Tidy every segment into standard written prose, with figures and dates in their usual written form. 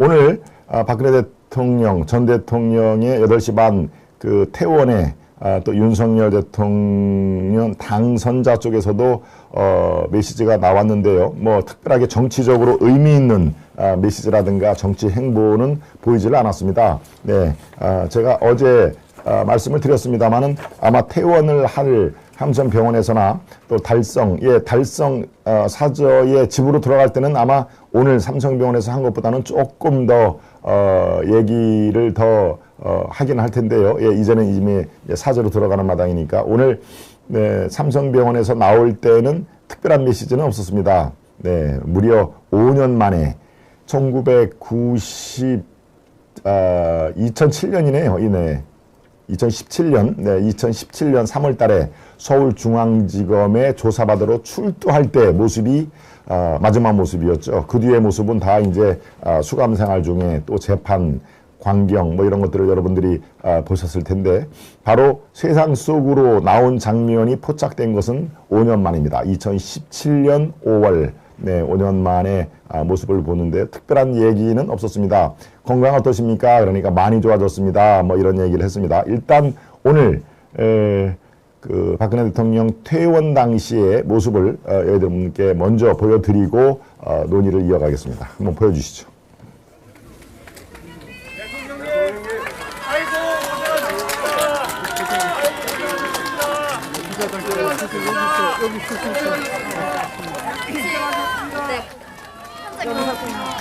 오늘 박근혜 대통령, 전 대통령의 8시 반 그 퇴원에 또 윤석열 대통령 당선자 쪽에서도 메시지가 나왔는데요. 뭐 특별하게 정치적으로 의미 있는 메시지라든가 정치 행보는 보이질 않았습니다. 네, 제가 어제 말씀을 드렸습니다만은 아마 퇴원을 할 함천병원에서나 또 달성 사저의 집으로 들어갈 때는 아마 오늘 삼성병원에서 한 것보다는 조금 더 얘기를 더 하긴 할 텐데요. 예, 이제는 이미 사저로 들어가는 마당이니까 오늘 네, 삼성병원에서 나올 때는 특별한 메시지는 없었습니다. 네, 무려 5년 만에 2007년이네요. 이내 2017년 3월 달에 서울중앙지검에 조사받으러 출두할 때 모습이 마지막 모습이었죠. 그 뒤의 모습은 다 이제 수감 생활 중에 또 재판, 광경 뭐 이런 것들을 여러분들이 보셨을 텐데 바로 세상 속으로 나온 장면이 포착된 것은 5년 만입니다. 2017년 5월 5년 만에 모습을 보는데 특별한 얘기는 없었습니다. 건강 어떠십니까? 그러니까 많이 좋아졌습니다. 뭐 이런 얘기를 했습니다. 일단 오늘 그 박근혜 대통령 퇴원 당시의 모습을 여러분께 먼저 보여드리고 논의를 이어가겠습니다. 한번 보여주시죠.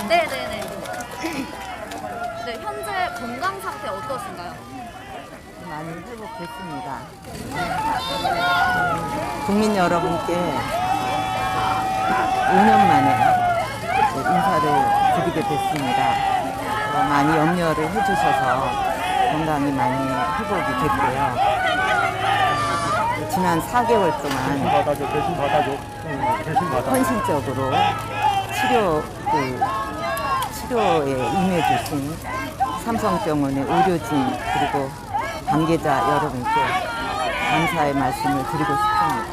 네네네. 네, 현재 건강 상태 어떠신가요? 많이 회복됐습니다. 국민 여러분께 5년 만에 인사를 드리게 됐습니다. 많이 염려를 해주셔서 건강이 많이 회복이 됐고요. 지난 4개월 동안 헌신적으로 치료에 임해주신 삼성병원의 의료진 그리고 관계자 여러분께 감사의 말씀을 드리고 싶습니다.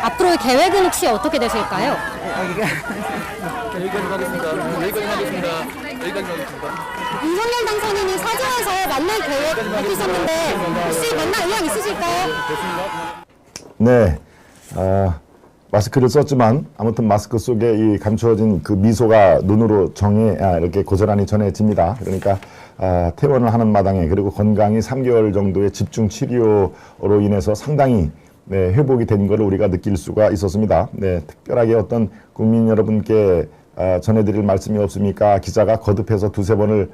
앞으로의 계획은 혹시 어떻게 되실까요? 여기까지 하겠습니다. 윤석열 당선인이 사저에서 만날 계획 밝히셨는데 혹시 만날 의향 있으실까요? 네, 마스크를 썼지만 아무튼 마스크 속에 이 감추어진 그 미소가 눈으로 이렇게 고스란히 전해집니다. 그러니까 퇴원을 하는 마당에 그리고 건강이 3개월 정도의 집중 치료로 인해서 상당히 회복이 된 것을 우리가 느낄 수가 있었습니다. 네, 특별하게 어떤 국민 여러분께 전해드릴 말씀이 없습니까? 기자가 거듭해서 두세 번을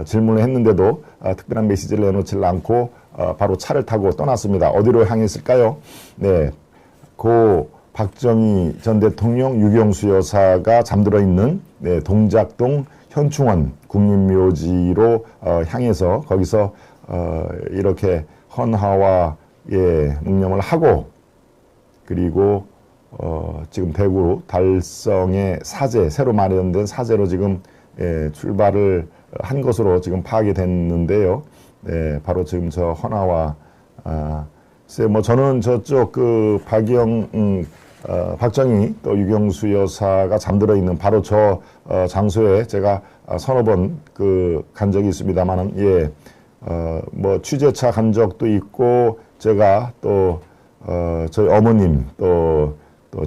질문을 했는데도 특별한 메시지를 내놓지 않고 바로 차를 타고 떠났습니다. 어디로 향했을까요? 네, 고 박정희 전 대통령 유경수 여사가 잠들어 있는 동작동 현충원 국립묘지로 향해서 거기서 이렇게 헌화와 묵념을 하고 그리고 지금 대구 달성의 사제 새로 마련된 사제로 지금 출발을 한 것으로 지금 파악이 됐는데요. 네, 바로 지금 저 헌화와 뭐 저는 저쪽 그 박정희 또 유경수 여사가 잠들어 있는 바로 저 장소에 제가 서너 번 간 적이 있습니다만은 뭐 취재차 간 적도 있고 제가 또 저희 어머님 또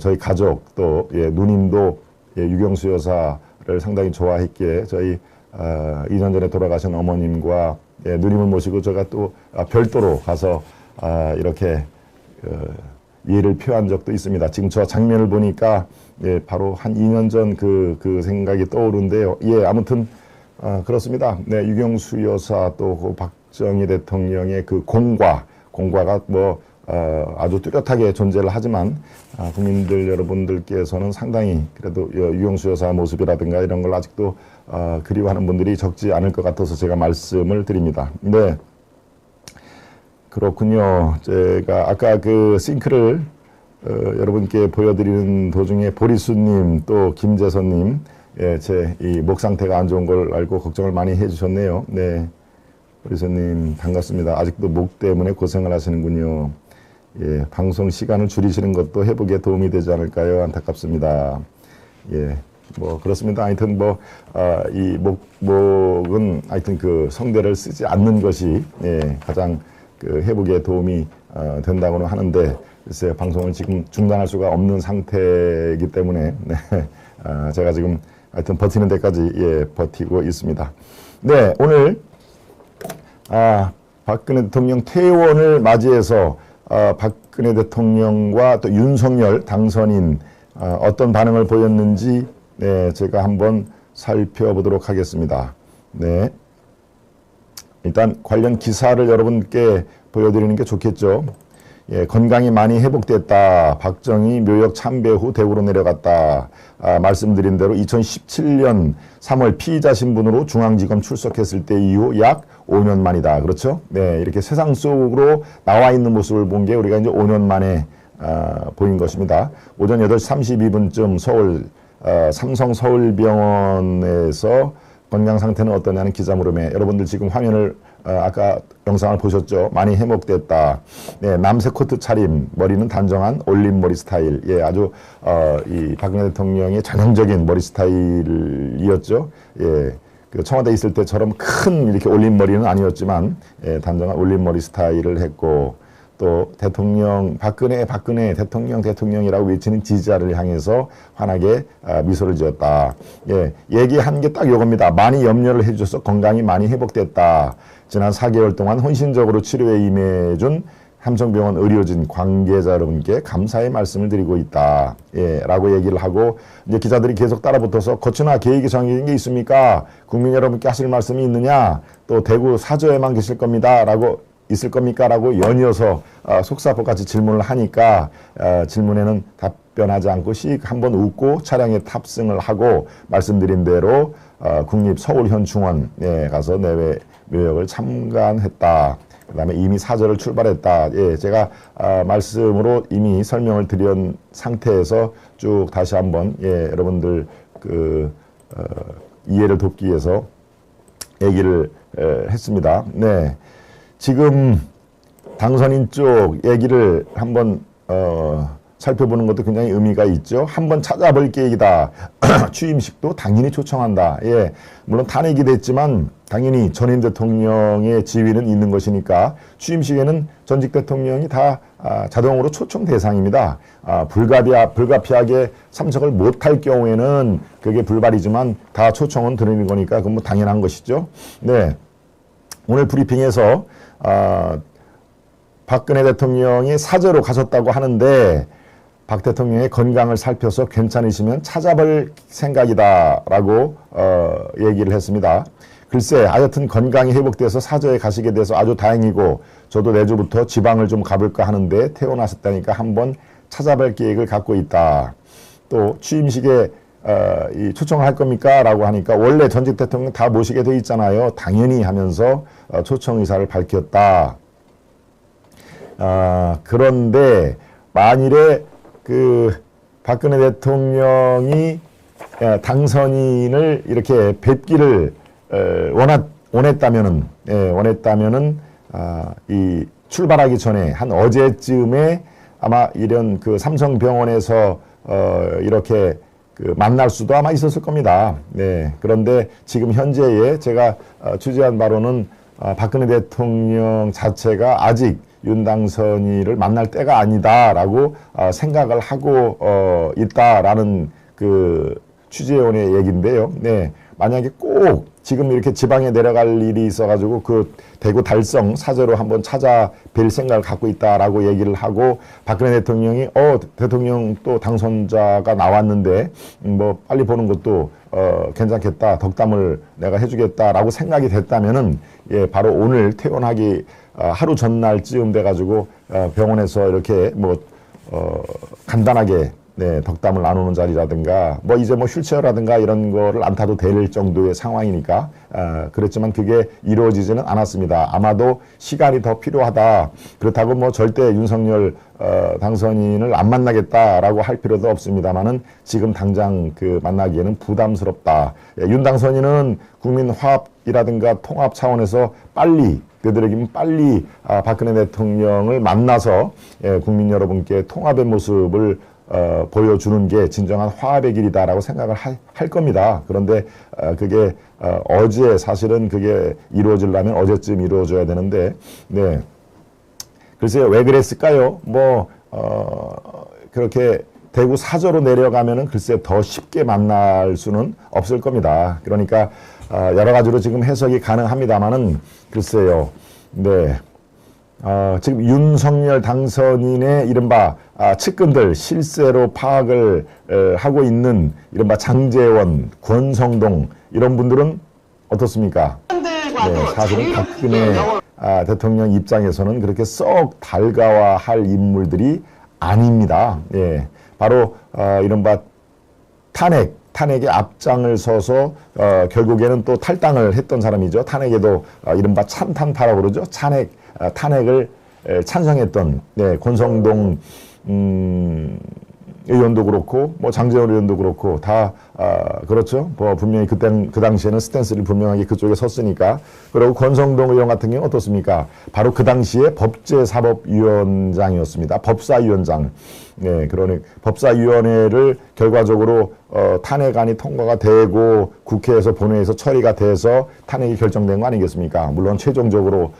저희 가족 또 누님도 유경수 여사를 상당히 좋아했기에 저희 2년 전에 돌아가신 어머님과 누님을 모시고 제가 또 별도로 가서 이렇게 이해를 표한 적도 있습니다. 지금 저 장면을 보니까 바로 한 2년 전 그 생각이 떠오르는데요. 아무튼 그렇습니다. 네, 유경수 여사 또 그 박정희 대통령의 그 공과가 뭐 아주 뚜렷하게 존재를 하지만 국민들 여러분들께서는 상당히 그래도 유경수 여사 모습이라든가 이런 걸 아직도 그리워하는 분들이 적지 않을 것 같아서 제가 말씀을 드립니다. 네. 그렇군요. 제가 아까 그 싱크를 여러분께 보여드리는 도중에 보리수님 또 김재선님 제 이 목 상태가 안 좋은 걸 알고 걱정을 많이 해주셨네요. 네, 보리수님 반갑습니다. 아직도 목 때문에 고생을 하시는군요. 방송 시간을 줄이시는 것도 회복에 도움이 되지 않을까요? 안타깝습니다. 뭐 그렇습니다. 하여튼 뭐 이 목은 하여튼 그 성대를 쓰지 않는 것이 예, 가장 그 회복에 도움이 된다고는 하는데 글쎄 방송을 지금 중단할 수가 없는 상태이기 때문에 네, 제가 지금 하여튼 버티는 데까지 예, 버티고 있습니다. 네, 오늘 박근혜 대통령 퇴원을 맞이해서 박근혜 대통령과 또 윤석열 당선인 어떤 반응을 보였는지 네, 제가 한번 살펴보도록 하겠습니다. 네, 일단 관련 기사를 여러분께 보여드리는 게 좋겠죠. 예, 건강이 많이 회복됐다. 박정희 묘역 참배 후 대구로 내려갔다. 말씀드린 대로 2017년 3월 피의자 신분으로 중앙지검 출석했을 때 이후 약 5년 만이다. 그렇죠? 네, 이렇게 세상 속으로 나와 있는 모습을 본 게 우리가 이제 5년 만에 보인 것입니다. 오전 8시 32분쯤 서울 삼성 서울병원에서 건강 상태는 어떠냐는 기자 물음에 여러분들 지금 화면을 아까 영상을 보셨죠? 많이 회복됐다. 네, 남색 코트 차림, 머리는 단정한 올린 머리 스타일. 예, 아주 이 박근혜 대통령의 전형적인 머리 스타일이었죠. 예, 그 청와대 있을 때처럼 큰 이렇게 올린 머리는 아니었지만 예, 단정한 올린 머리 스타일을 했고 또 대통령 박근혜 대통령이라고 외치는 지지자를 향해서 환하게 미소를 지었다. 예, 얘기한 게 딱 이겁니다. 많이 염려를 해줘서 건강이 많이 회복됐다. 지난 4개월 동안 헌신적으로 치료에 임해준 삼성병원 의료진 관계자 여러분께 감사의 말씀을 드리고 있다. 예, 라고 얘기를 하고 이제 기자들이 계속 따라붙어서 거치나 계획이 정해진 게 있습니까? 국민 여러분께 하실 말씀이 있느냐? 또 대구 사저에만 계실 겁니다. 라고 있을 겁니까? 라고 연이어서 속사포같이 질문을 하니까 질문에는 답변하지 않고 씩 한번 웃고 차량에 탑승을 하고 말씀드린 대로 국립서울현충원에 가서 내외 묘역을 참관했다. 그 다음에 이미 사저를 출발했다. 예, 제가 말씀으로 이미 설명을 드린 상태에서 쭉 다시 한번 예, 여러분들 그 이해를 돕기 위해서 얘기를 했습니다. 네. 지금 당선인 쪽 얘기를 한번 살펴보는 것도 굉장히 의미가 있죠. 한번 찾아볼 계획이다. 취임식도 당연히 초청한다. 예, 물론 탄핵이 됐지만 당연히 전임 대통령의 지위는 있는 것이니까 취임식에는 전직 대통령이 다 자동으로 초청 대상입니다. 불가피하게 참석을 못할 경우에는 그게 불발이지만 다 초청은 드리는 거니까 그건 뭐 당연한 것이죠. 네, 오늘 브리핑에서 박근혜 대통령이 사저로 가셨다고 하는데 박 대통령의 건강을 살펴서 괜찮으시면 찾아볼 생각이다라고 얘기를 했습니다. 글쎄 하여튼 건강이 회복돼서 사저에 가시게 돼서 아주 다행이고 저도 내주부터 지방을 좀 가볼까 하는데 퇴원하셨다니까 한번 찾아볼 계획을 갖고 있다. 또 취임식에 이 초청을 할 겁니까? 라고 하니까 원래 전직 대통령 다 모시게 돼 있잖아요. 당연히 하면서 초청 의사를 밝혔다. 그런데 만일에 그 박근혜 대통령이 당선인을 이렇게 뵙기를 원했다면은 이 출발하기 전에 한 어제쯤에 아마 이런 그 삼성병원에서 이렇게 그 만날 수도 아마 있었을 겁니다. 네. 그런데 지금 현재에 제가 취재한 바로는 박근혜 대통령 자체가 아직 윤당선이를 만날 때가 아니다라고 생각을 하고 있다라는 그 취재원의 얘기인데요. 네. 만약에 꼭 지금 이렇게 지방에 내려갈 일이 있어가지고 그 대구 달성 사저로 한번 찾아뵐 생각을 갖고 있다라고 얘기를 하고 박근혜 대통령이 대통령 또 당선자가 나왔는데 뭐 빨리 보는 것도 괜찮겠다, 덕담을 내가 해주겠다라고 생각이 됐다면은 예, 바로 오늘 퇴원하기 하루 전날쯤 돼가지고 병원에서 이렇게 뭐 간단하게 네, 덕담을 나누는 자리라든가 뭐 이제 뭐 휠체어라든가 이런 거를 안 타도 될 정도의 상황이니까 그렇지만 그게 이루어지지는 않았습니다. 아마도 시간이 더 필요하다. 그렇다고 뭐 절대 윤석열 당선인을 안 만나겠다라고 할 필요도 없습니다만은 지금 당장 그 만나기에는 부담스럽다. 예, 윤 당선인은 국민 화합이라든가 통합 차원에서 빨리 되도록이면 빨리 박근혜 대통령을 만나서 예, 국민 여러분께 통합의 모습을 보여주는 게 진정한 화합의 길이다라고 생각을 할 겁니다. 그런데 그게 어제 사실은 그게 이루어지려면 어제쯤 이루어져야 되는데, 네. 글쎄요, 왜 그랬을까요? 그렇게 대구 사저로 내려가면은 글쎄 더 쉽게 만날 수는 없을 겁니다. 그러니까 여러 가지로 지금 해석이 가능합니다만은 글쎄요, 네. 지금 윤석열 당선인의 이른바 측근들 실세로 파악을 하고 있는 이른바 장제원, 권성동 이런 분들은 어떻습니까? 네, 사실은 박근혜 대통령 입장에서는 그렇게 썩 달가워할 인물들이 아닙니다. 예, 바로 이른바 탄핵에 앞장을 서서 결국에는 또 탈당을 했던 사람이죠. 탄핵에도 이른바 찬탄파라고 그러죠. 탄핵을 찬성했던, 네, 권성동 의원도 그렇고 뭐 장제원 의원도 그렇고 다 그렇죠. 분명히 그 당시에는 스탠스를 분명하게 그쪽에 섰으니까. 그리고 권성동 의원 같은 경우 어떻습니까? 바로 그 당시에 법제사법위원장이었습니다. 법사위원장. 네, 그러니 법사위원회를 결과적으로 탄핵안이 통과가 되고 국회에서 본회의에서 처리가 돼서 탄핵이 결정된 거 아니겠습니까? 물론 최종적으로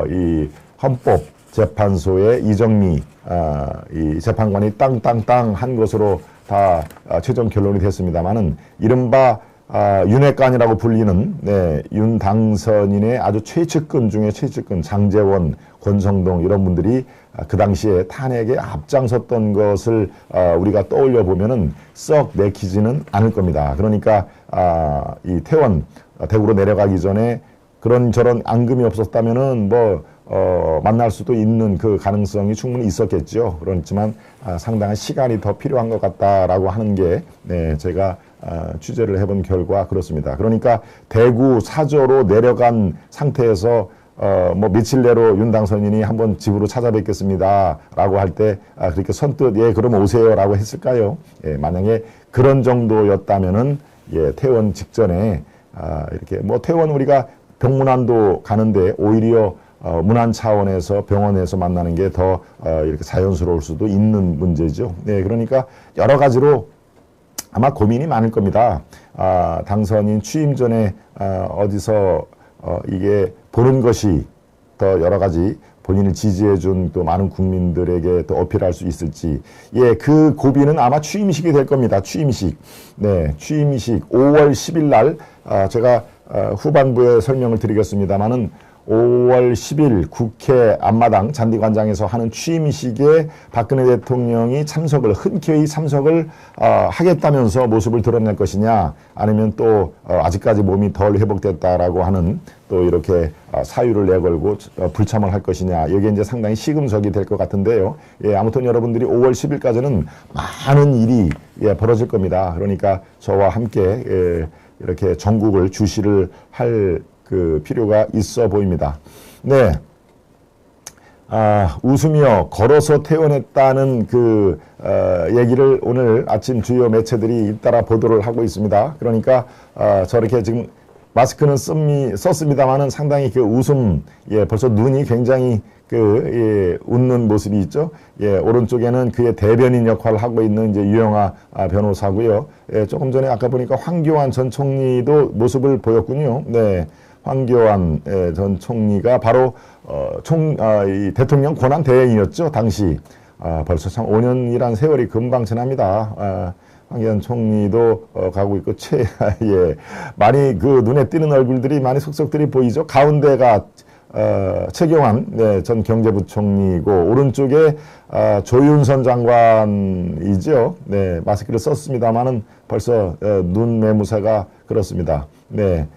이 헌법재판소의 이정미 이 재판관이 땅땅땅 한 것으로 다 최종 결론이 됐습니다만은 이른바 윤핵관이라고 불리는, 네, 윤 당선인의 아주 최측근 중에 최측근 장제원, 권성동 이런 분들이 그 당시에 탄핵에 앞장섰던 것을 우리가 떠올려 보면은 썩 내키지는 않을 겁니다. 그러니까 이 태원 대구로 내려가기 전에 그런저런 앙금이 없었다면은 만날 수도 있는 그 가능성이 충분히 있었겠죠. 그렇지만 상당한 시간이 더 필요한 것 같다라고 하는 게, 네, 제가 취재를 해본 결과 그렇습니다. 그러니까 대구 사저로 내려간 상태에서 며칠 내로 윤 당선인이 한번 집으로 찾아뵙겠습니다 라고 할 때 그렇게 선뜻 예 그럼 오세요 라고 했을까요? 예, 만약에 그런 정도였다면은 예, 퇴원 직전에 이렇게 퇴원 우리가 병문안도 가는데 오히려 문안 차원에서 병원에서 만나는 게 더 이렇게 자연스러울 수도 있는 문제죠. 네, 그러니까 여러 가지로 아마 고민이 많을 겁니다. 당선인 취임 전에 어디서 이게 보는 것이 더 여러 가지 본인을 지지해준 또 많은 국민들에게 또 어필할 수 있을지. 예, 그 고비는 아마 취임식이 될 겁니다. 취임식. 네, 취임식 5월 10일 날 제가 후반부에 설명을 드리겠습니다만은 5월 10일 국회 앞마당 잔디광장에서 하는 취임식에 박근혜 대통령이 흔쾌히 참석을 하겠다면서 모습을 드러낼 것이냐, 아니면 또 아직까지 몸이 덜 회복됐다라고 하는 또 이렇게 사유를 내걸고 불참을 할 것이냐, 이게 이제 상당히 시금석이 될 것 같은데요. 예, 아무튼 여러분들이 5월 10일까지는 많은 일이 벌어질 겁니다. 그러니까 저와 함께 이렇게 전국을 주시를 할 그 필요가 있어 보입니다. 네. 웃으며 걸어서 퇴원했다는 그 얘기를 오늘 아침 주요 매체들이 잇따라 보도를 하고 있습니다. 그러니까 저렇게 지금 마스크는 썼습니다만은 상당히 그 웃음, 예, 벌써 눈이 굉장히 웃는 모습이 있죠. 예, 오른쪽에는 그의 대변인 역할을 하고 있는 이제 유영아 변호사고요. 예, 조금 전에 아까 보니까 황교안 전 총리도 모습을 보였군요. 네. 황교안 전 총리가 바로 이 대통령 권한 대행이었죠. 당시 벌써 참 5년이란 세월이 금방 지납니다. 황교안 총리도 가고 있고 예, 많이 그 눈에 띄는 얼굴들이 많이 속속들이 보이죠. 가운데가 최경환, 네, 전 경제부총리고 오른쪽에 조윤선 장관이죠. 네, 마스크를 썼습니다만은 벌써 눈 매무새가 그렇습니다. 네.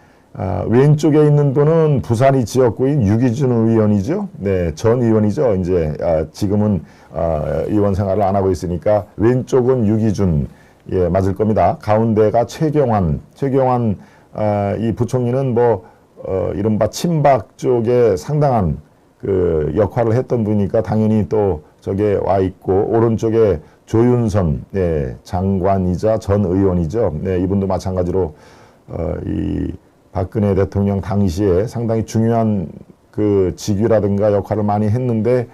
왼쪽에 있는 분은 부산이 지역구인 유기준 의원이죠. 네, 전 의원이죠. 이제 지금은 의원 생활을 안 하고 있으니까 왼쪽은 유기준, 예, 맞을 겁니다. 가운데가 최경환 이 부총리는 이른바 친박 쪽에 상당한 그 역할을 했던 분이니까 당연히 또 저게 와 있고, 오른쪽에 조윤선, 네, 장관이자 전 의원이죠. 네, 이분도 마찬가지로 이 박근혜 대통령 당시에 상당히 중요한 그 직위라든가 역할을 많이 했는데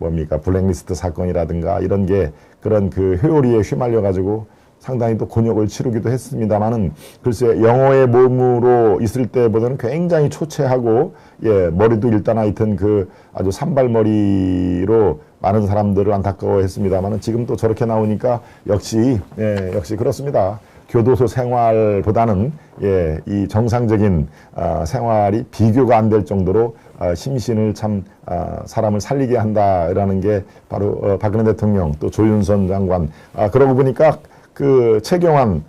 뭡니까 블랙리스트 사건이라든가 이런 게 그런 그 회오리에 휘말려 가지고 상당히 또 곤욕을 치르기도 했습니다만은 글쎄 영어의 몸으로 있을 때보다는 굉장히 초췌하고 예 머리도 일단 하여튼 그 아주 산발머리로 많은 사람들을 안타까워했습니다만은 지금 또 저렇게 나오니까 역시 예 역시 그렇습니다. 교도소 생활보다는 예, 이 정상적인 생활이 비교가 안 될 정도로 심신을 참 사람을 살리게 한다라는 게 바로 박근혜 대통령 또 조윤선 장관 그러고 보니까 그 최경환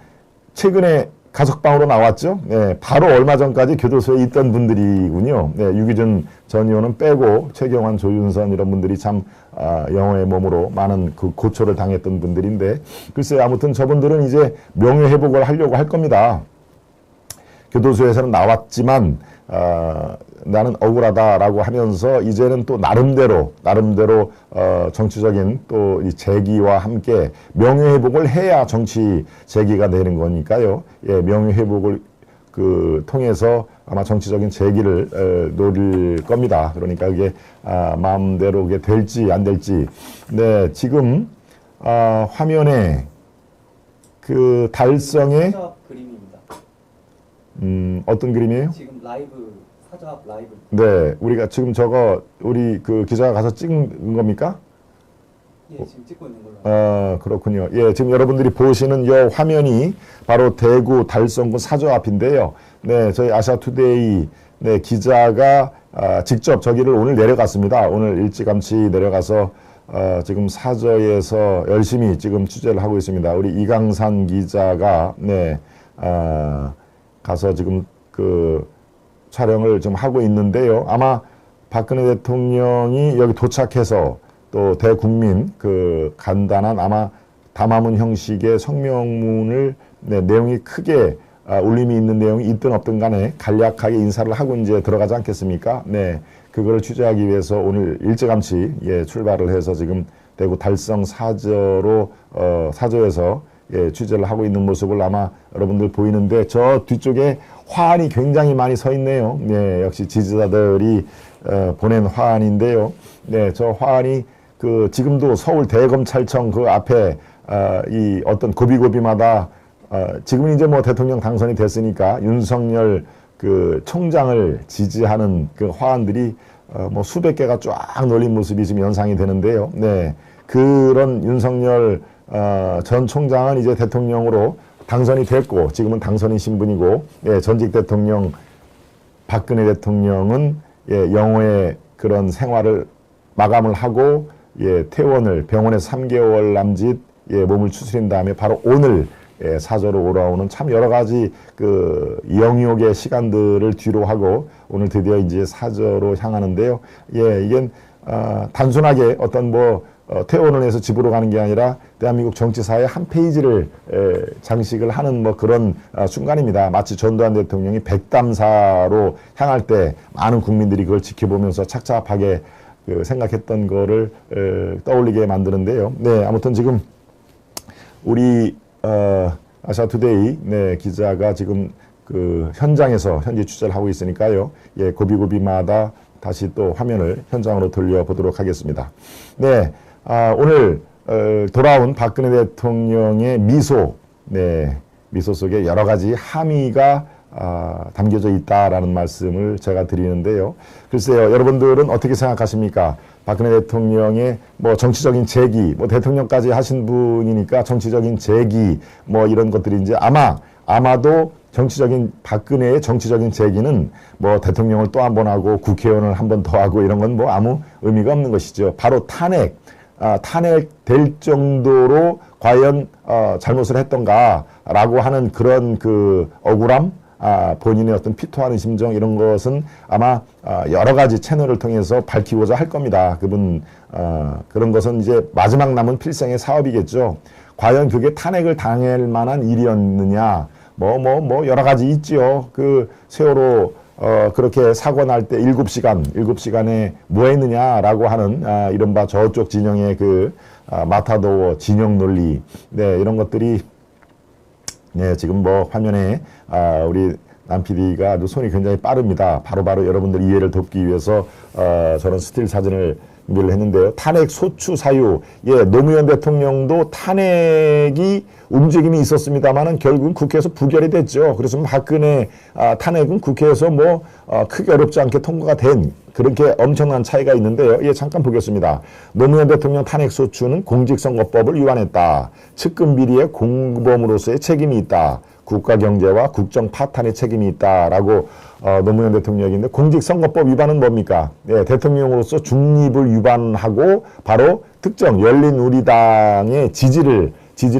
최근에 가석방으로 나왔죠. 네, 바로 얼마 전까지 교도소에 있던 분들이군요. 네, 유기준 전 의원은 빼고 최경환, 조윤선 이런 분들이 참 영어의 몸으로 많은 그 고초를 당했던 분들인데 글쎄 아무튼 저분들은 이제 명예회복을 하려고 할 겁니다. 교도소에서는 나왔지만 나는 억울하다라고 하면서 이제는 또 나름대로 정치적인 또 이 재기와 함께 명예회복을 해야 정치 재기가 되는 거니까요. 예, 명예회복을 그 통해서 아마 정치적인 재기를 노릴 겁니다. 그러니까 그게 마음대로 그게 될지 안 될지. 네, 지금 화면에 그 달성의 사저합 그림입니다. 어떤 그림이에요? 지금 라이브 사저합 라이브. 네, 우리가 지금 저거 우리 그 기자가 가서 찍은 겁니까? 예, 지금 찍고 있는 걸로. 그렇군요. 예, 지금 여러분들이 보시는 이 화면이 바로 대구 달성구 사저 앞인데요. 네, 저희 아시아투데이 네, 기자가 직접 저기를 오늘 내려갔습니다. 오늘 일찌감치 내려가서 지금 사저에서 열심히 지금 취재를 하고 있습니다. 우리 이강산 기자가 네, 가서 지금 그 촬영을 좀 하고 있는데요. 아마 박근혜 대통령이 여기 도착해서 또 대국민 그 간단한 아마 담화문 형식의 성명문을 네, 내용이 크게 울림이 있는 내용이 있든 없든 간에 간략하게 인사를 하고 이제 들어가지 않겠습니까? 네, 그거를 취재하기 위해서 오늘 일찌감치 예, 출발을 해서 지금 대구 달성 사저로 사저에서 예, 취재를 하고 있는 모습을 아마 여러분들 보이는데 저 뒤쪽에 화환이 굉장히 많이 서 있네요. 네, 역시 지지자들이 보낸 화환인데요. 네, 저 화환이 그 지금도 서울 대검찰청 그 앞에 이 어떤 고비고비마다 지금은 이제 뭐 대통령 당선이 됐으니까 윤석열 그 총장을 지지하는 그 화환들이 뭐 수백 개가 쫙 놀린 모습이 지금 연상이 되는데요. 네, 그런 윤석열 전 총장은 이제 대통령으로 당선이 됐고 지금은 당선인 신분이고 예, 전직 대통령 박근혜 대통령은 예, 영호의 그런 생활을 마감을 하고 예, 퇴원을 병원에서 3개월 남짓 예, 몸을 추스린 다음에 바로 오늘 예, 사저로 올라오는 참 여러 가지 그 영역의 시간들을 뒤로 하고 오늘 드디어 이제 사저로 향하는데요. 예, 이게 단순하게 어떤 뭐 퇴원을 해서 집으로 가는 게 아니라 대한민국 정치사의 한 페이지를 장식을 하는 뭐 그런 순간입니다. 마치 전두환 대통령이 백담사로 향할 때 많은 국민들이 그걸 지켜보면서 착잡하게 그 생각했던 거를 떠올리게 만드는데요. 네, 아무튼 지금 우리 아시아투데이 네, 기자가 지금 그 현장에서 현지 취재를 하고 있으니까요. 예, 고비고비마다 다시 또 화면을 현장으로 돌려보도록 하겠습니다. 네, 오늘 돌아온 박근혜 대통령의 미소, 네, 미소 속에 여러 가지 함의가 담겨져 있다라는 말씀을 제가 드리는데요. 글쎄요, 여러분들은 어떻게 생각하십니까? 박근혜 대통령의 뭐 정치적인 재기, 뭐 대통령까지 하신 분이니까 정치적인 재기, 뭐 이런 것들이 이제 아마도 박근혜의 정치적인 재기는 뭐 대통령을 또 한 번 하고 국회의원을 한 번 더 하고 이런 건 뭐 아무 의미가 없는 것이죠. 바로 탄핵될 정도로 과연 잘못을 했던가라고 하는 그런 그 억울함, 본인의 어떤 피토하는 심정 이런 것은 아마 여러 가지 채널을 통해서 밝히고자 할 겁니다. 그런 것은 이제 마지막 남은 필생의 사업이겠죠. 과연 그게 탄핵을 당할 만한 일이었느냐, 뭐 여러 가지 있지요. 그 세월호 그렇게 사고 날 때 7시간에 뭐 했느냐라고 하는 이른바 저쪽 진영의 그 마타도어 진영 논리, 네, 이런 것들이 네, 지금 뭐 화면에 우리 남 PD가 아주 손이 굉장히 빠릅니다. 바로바로 여러분들 이해를 돕기 위해서 저런 스틸 사진을 준비를 했는데요. 탄핵 소추 사유. 예, 노무현 대통령도 탄핵이 움직임이 있었습니다만은 결국은 국회에서 부결이 됐죠. 그래서 박근혜 탄핵은 국회에서 크게 어렵지 않게 통과가 된 그렇게 엄청난 차이가 있는데요. 예, 잠깐 보겠습니다. 노무현 대통령 탄핵 소추는 공직선거법을 위반했다. 측근 비리의 공범으로서의 책임이 있다. 국가 경제와 국정 파탄의 책임이 있다라고 노무현 대통령인데 공직선거법 위반은 뭡니까? 예, 대통령으로서 중립을 위반하고 바로 특정 열린우리당의 지지를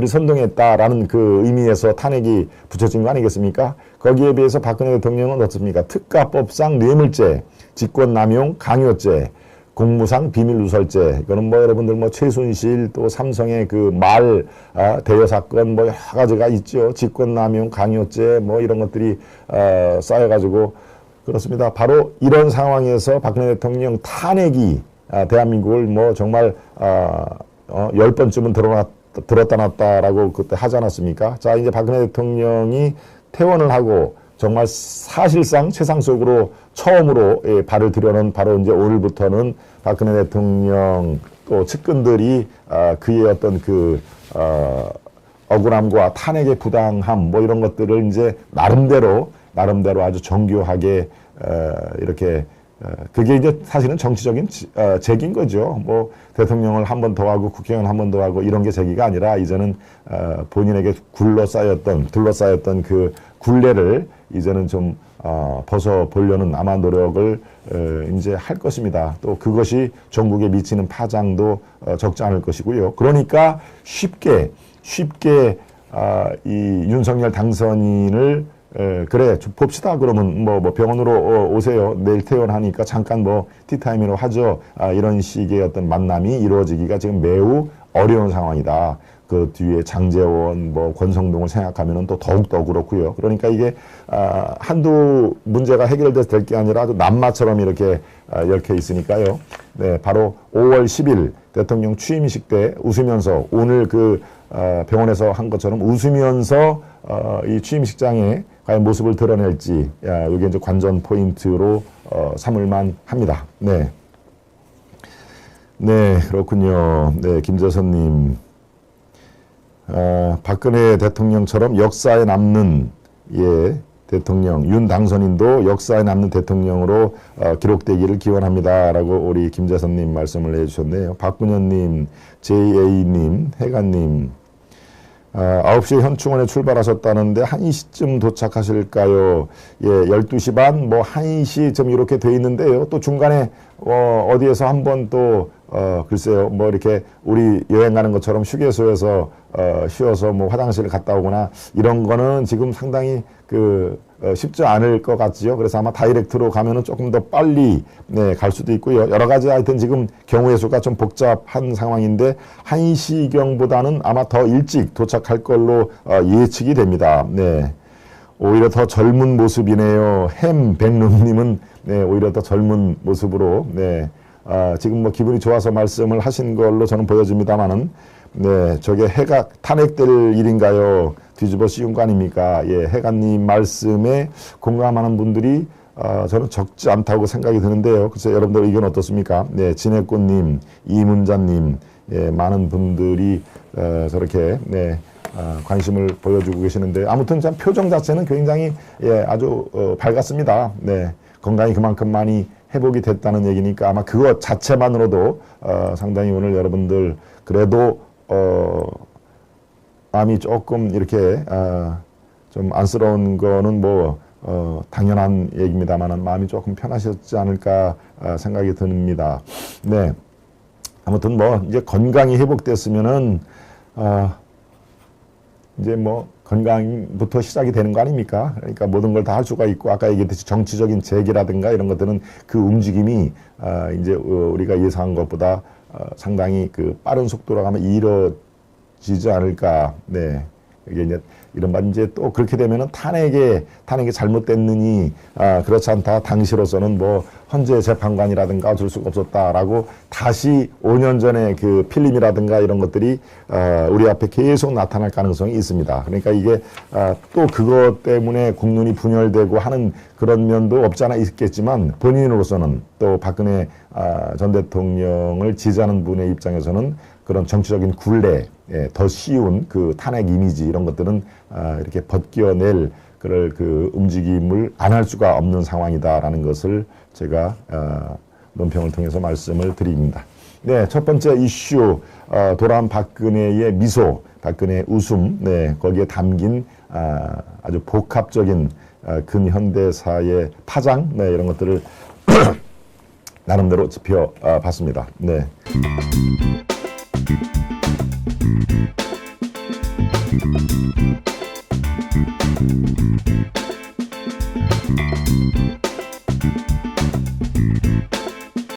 선동했다라는 그 의미에서 탄핵이 붙여진 거 아니겠습니까? 거기에 비해서 박근혜 대통령은 어떻습니까? 특가법상 뇌물죄, 직권남용, 강요죄, 공무상 비밀누설죄, 이거는 여러분들 최순실 또 삼성의 그 말 대여 사건 여러 가지가 있죠. 직권남용, 강요죄 이런 것들이 쌓여가지고 그렇습니다. 바로 이런 상황에서 박근혜 대통령 탄핵이 대한민국을 정말 10번쯤은 들었다 놨다라고 그때 하지 않았습니까? 자, 이제 박근혜 대통령이 퇴원을 하고 정말 사실상 세상 속으로 처음으로 발을 들여놓은 바로 이제 오늘부터는 박근혜 대통령 또 측근들이 그의 어떤 억울함과 탄핵의 부당함 이런 것들을 이제 나름대로 아주 정교하게 이렇게 그게 이제 사실은 정치적인 제기인 거죠. 대통령을 한 번 더 하고 국회의원 한 번 더 하고 이런 게 제기가 아니라 이제는 본인에게 둘러싸였던 그 굴레를 이제는 좀 벗어보려는 아마 노력을 이제 할 것입니다. 또 그것이 전국에 미치는 파장도 적지 않을 것이고요. 그러니까 쉽게 이 윤석열 당선인을 그래 봅시다 그러면 병원으로 오세요. 내일 퇴원하니까 잠깐 티타임으로 하죠. 이런 식의 어떤 만남이 이루어지기가 지금 매우 어려운 상황이다. 그 뒤에 장제원 권성동을 생각하면은 또 더욱더 그렇고요. 그러니까 이게 한두 문제가 해결돼서 될 게 아니라 아주 남마처럼 이렇게 얽혀 있으니까요. 네, 바로 5월 10일 대통령 취임식 때 웃으면서 오늘 병원에서 한 것처럼 웃으면서 이 취임식장에 과연 모습을 드러낼지 이게 이제 관전 포인트로 삼을만 합니다. 네. 네, 그렇군요. 네, 김재선님. 박근혜 대통령처럼 역사에 남는 대통령 윤 당선인도 역사에 남는 대통령으로 기록되기를 기원합니다라고 우리 김재선님 말씀을 해주셨네요. 박군현님, JA님, 해가님 9시에 현충원에 출발하셨다는데 1시쯤 도착하실까요? 예, 12시 반, 1시쯤 이렇게 돼 있는데요. 또 중간에 어디에서 한번 또 글쎄요, 이렇게 우리 여행 가는 것처럼 휴게소에서 쉬어서 화장실을 갔다 오거나 이런 거는 지금 상당히 쉽지 않을 것 같지요. 그래서 아마 다이렉트로 가면은 조금 더 빨리 갈 수도 있고요. 여러 가지 하여튼 지금 경우의 수가 좀 복잡한 상황인데 1시경보다는 아마 더 일찍 도착할 걸로 예측이 됩니다. 네. 오히려 더 젊은 모습이네요. 햄백룸님은 오히려 더 젊은 모습으로 지금 기분이 좋아서 말씀을 하신 걸로 저는 보여집니다만은 저게 해가 탄핵될 일인가요? 뒤집어 씌운 거 아닙니까? 예, 해가님 말씀에 공감하는 분들이 저는 적지 않다고 생각이 드는데요. 글쎄 여러분들 의견 어떻습니까? 네, 진해꽃님, 이문자님, 많은 분들이 저렇게 관심을 보여주고 계시는데 아무튼 참 표정 자체는 굉장히 아주 밝았습니다. 네, 건강이 그만큼 많이 회복이 됐다는 얘기니까 아마 그것 자체만으로도 상당히 오늘 여러분들 그래도 마음이 조금 이렇게 좀 안쓰러운 거는 당연한 얘기입니다만 마음이 조금 편하셨지 않을까 생각이 듭니다. 네, 아무튼 이제 건강이 회복됐으면은 이제 건강부터 시작이 되는 거 아닙니까? 그러니까 모든 걸 다 할 수가 있고 아까 얘기했듯이 정치적인 재기라든가 이런 것들은 그 움직임이 이제 우리가 예상한 것보다 상당히 빠른 속도로 가면 이루어지지 않을까. 네. 이게 이제 이른바 이제 또 그렇게 되면은 탄핵이 잘못됐느니 그렇지 않다. 당시로서는 뭐 헌재 재판관이라든가 어쩔 수가 없었다라고 다시 5년 전에 그 필름이라든가 이런 것들이 우리 앞에 계속 나타날 가능성이 있습니다. 그러니까 이게 또 그것 때문에 국론이 분열되고 하는 그런 면도 없지 않아 있겠지만 본인으로서는 또 박근혜 전 대통령을 지지하는 분의 입장에서는 그런 정치적인 굴레, 더 쉬운 그 탄핵 이미지 이런 것들은 이렇게 벗겨낼 그럴 그 움직임을 안 할 수가 없는 상황이다라는 것을 제가 논평을 통해서 말씀을 드립니다. 네, 첫 번째 이슈 돌아온 박근혜의 미소, 박근혜의 웃음, 네, 거기에 담긴 아주 복합적인 근현대사의 파장, 네, 이런 것들을 나름대로 짚어봤습니다. 네.